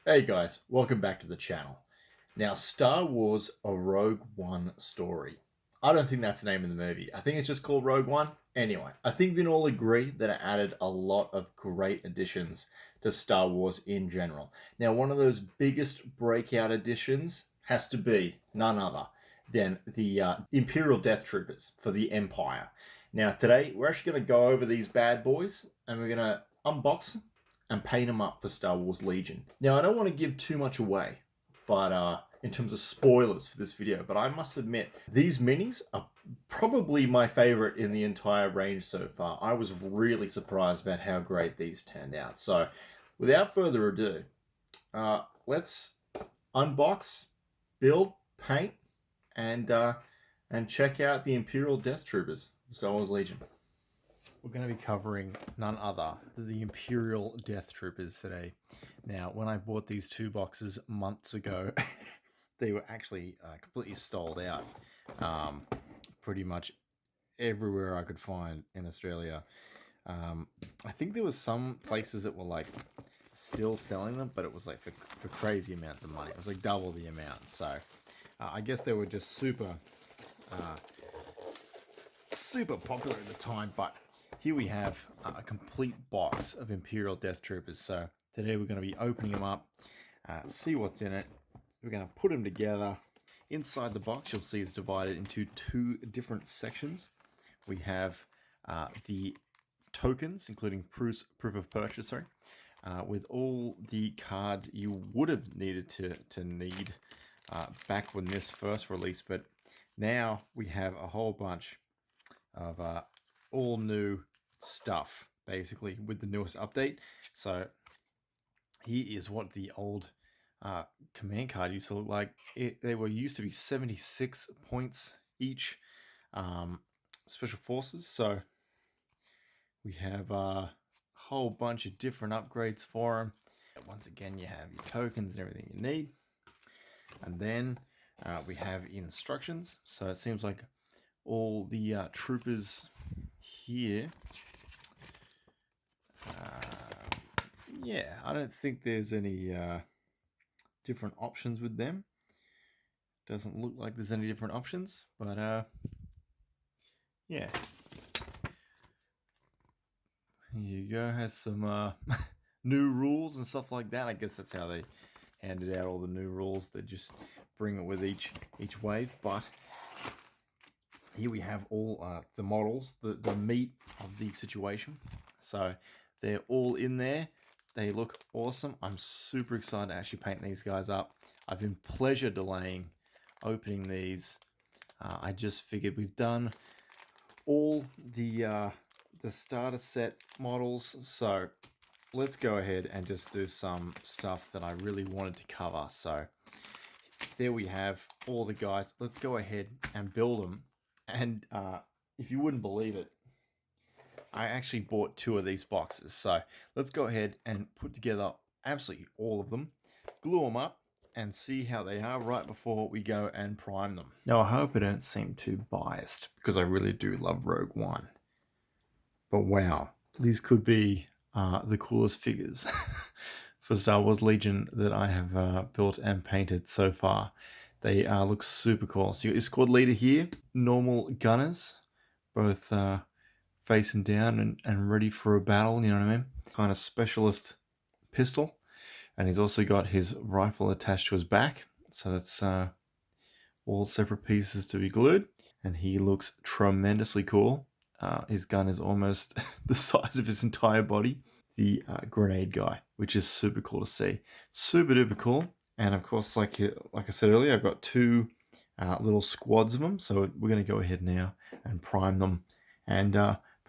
Hey guys, welcome back to the channel. Now, Star Wars: A Rogue One Story. I don't think that's the name of the movie. I think it's just called Rogue One. Anyway, I think we can all agree that it added a lot of great additions to Star Wars in general. Now, one of those biggest breakout additions has to be none other than the Imperial Death Troopers for the Empire. Now, today we're actually going to go over these bad boys and we're going to unbox them and paint them up for Star Wars Legion. Now, I don't want to give too much away, but in terms of spoilers for this video, but I must admit, these minis are probably my favorite in the entire range so far. I was really surprised about how great these turned out. So, without further ado, let's unbox, build, paint, and check out the Imperial Death Troopers, Star Wars Legion. We're going to be covering none other than the Imperial Death Troopers today. Now, when I bought these two boxes months ago, they were actually completely sold out. Pretty much everywhere I could find in Australia. I think there was some places that were like still selling them, but it was like for crazy amounts of money. It was like double the amount. So I guess they were just super popular at the time, but here we have a complete box of Imperial Death Troopers. So today we're going to be opening them up, see what's in it. We're going to put them together. Inside the box, you'll see it's divided into two different sections. We have the tokens, including proof of purchase, with all the cards you would have needed to need back when this first released. But now we have a whole bunch of all new stuff, basically, with the newest update. So here is what the old command card used to look like. They were used to be 76 points each, special forces. So we have a whole bunch of different upgrades for them. Once again, you have your tokens and everything you need. And then we have instructions. So it seems like all the troopers here, yeah, I don't think there's any different options with them. Doesn't look like there's any different options, but yeah, here you go. Has some new rules and stuff like that. I guess that's how they handed out all the new rules. They just bring it with each wave. But here we have all the models, the meat of the situation. So they're all in there. They look awesome. I'm super excited to actually paint these guys up. I've been pleasure delaying opening these. I just figured we've done all the starter set models. So let's go ahead and just do some stuff that I really wanted to cover. So there we have all the guys. Let's go ahead and build them. And if you wouldn't believe it, I actually bought two of these boxes. So let's go ahead and put together absolutely all of them, glue them up, and see how they are right before we go and prime them. Now, I hope I don't seem too biased, because I really do love Rogue One. But wow, these could be the coolest figures for Star Wars Legion that I have built and painted so far. They look super cool. So you got your squad leader here, normal gunners, both facing down and ready for a battle, you know what I mean? Kind of specialist pistol. And he's also got his rifle attached to his back. So that's all separate pieces to be glued. And he looks tremendously cool. His gun is almost the size of his entire body. The grenade guy, which is super cool to see. Super duper cool. And of course, like I said earlier, I've got two little squads of them. So we're going to go ahead now and prime them and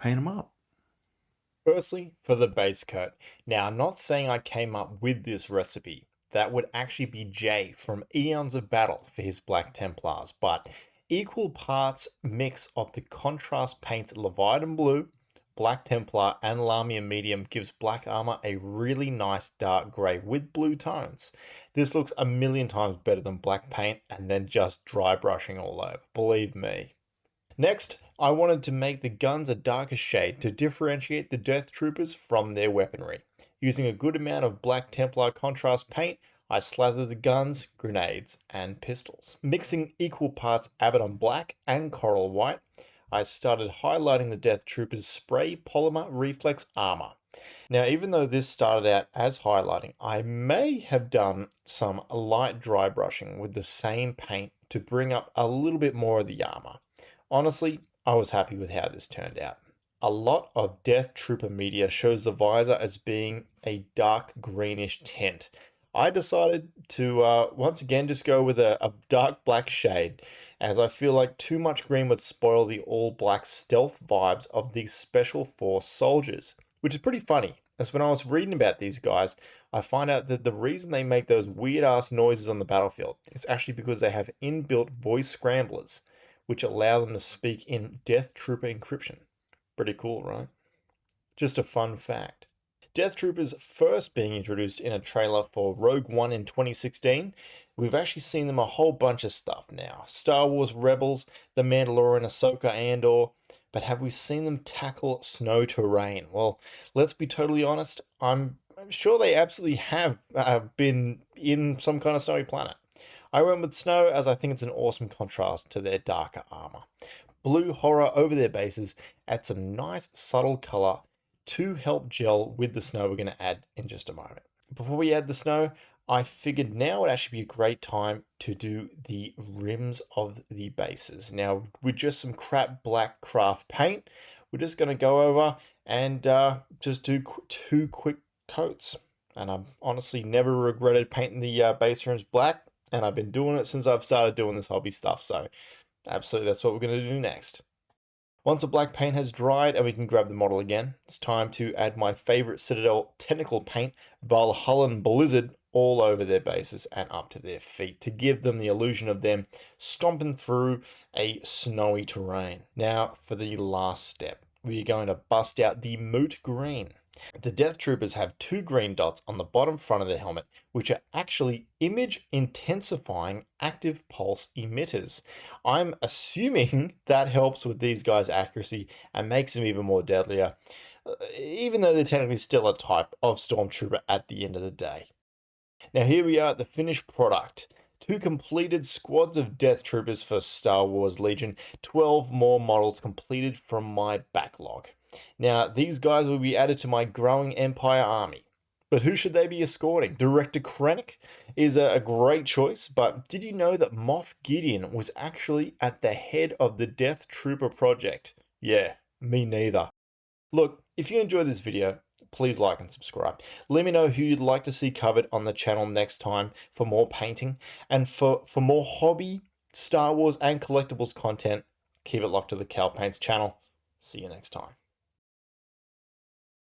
paint them up. Firstly, for the base coat. Now, I'm not saying I came up with this recipe. That would actually be Jay from Eons of Battle for his Black Templars, but equal parts mix of the contrast paints Leviathan Blue, Black Templar, and Lamia Medium gives Black Armor a really nice dark grey with blue tones. This looks a million times better than black paint and then just dry brushing all over, believe me. Next, I wanted to make the guns a darker shade to differentiate the Death Troopers from their weaponry. Using a good amount of Black Templar contrast paint, I slathered the guns, grenades, and pistols. Mixing equal parts Abaddon Black and Coral White, I started highlighting the Death Troopers' spray polymer reflex armor. Now, even though this started out as highlighting, I may have done some light dry brushing with the same paint to bring up a little bit more of the armor. Honestly, I was happy with how this turned out. A lot of Death Trooper media shows the visor as being a dark greenish tint. I decided to once again just go with a dark black shade, as I feel like too much green would spoil the all black stealth vibes of these Special Force soldiers. Which is pretty funny, as when I was reading about these guys, I find out that the reason they make those weird ass noises on the battlefield is actually because they have inbuilt voice scramblers, which allow them to speak in Death Trooper encryption. Pretty cool, right? Just a fun fact. Death Troopers first being introduced in a trailer for Rogue One in 2016, we've actually seen them a whole bunch of stuff now. Star Wars Rebels, The Mandalorian, Ahsoka, Andor, but have we seen them tackle snow terrain? Well, let's be totally honest, I'm sure they absolutely have been in some kind of snowy planet. I went with snow as I think it's an awesome contrast to their darker armor. Blue horror over their bases adds some nice subtle color to help gel with the snow we're going to add in just a moment. Before we add the snow, I figured now would actually be a great time to do the rims of the bases. Now, with just some crap black craft paint, we're just going to go over and just do two quick coats. And I've honestly never regretted painting the base rims black, and I've been doing it since I've started doing this hobby stuff. So absolutely, that's what we're going to do next. Once the black paint has dried and we can grab the model again, it's time to add my favorite Citadel technical paint, Valhallan Blizzard, all over their bases and up to their feet to give them the illusion of them stomping through a snowy terrain. Now, for the last step, we are going to bust out the Moot Green. The Death Troopers have two green dots on the bottom front of their helmet, which are actually image intensifying active pulse emitters. I'm assuming that helps with these guys' accuracy and makes them even more deadlier, even though they're technically still a type of Stormtrooper at the end of the day. Now here we are at the finished product. 2 completed squads of Death Troopers for Star Wars Legion, 12 more models completed from my backlog. Now, these guys will be added to my growing Empire army. But who should they be escorting? Director Krennic is a great choice, but did you know that Moff Gideon was actually at the head of the Death Trooper project? Yeah, me neither. Look, if you enjoyed this video, please like and subscribe. Let me know who you'd like to see covered on the channel next time for more painting. And for more hobby, Star Wars and collectibles content, keep it locked to the Cal Paints channel. See you next time.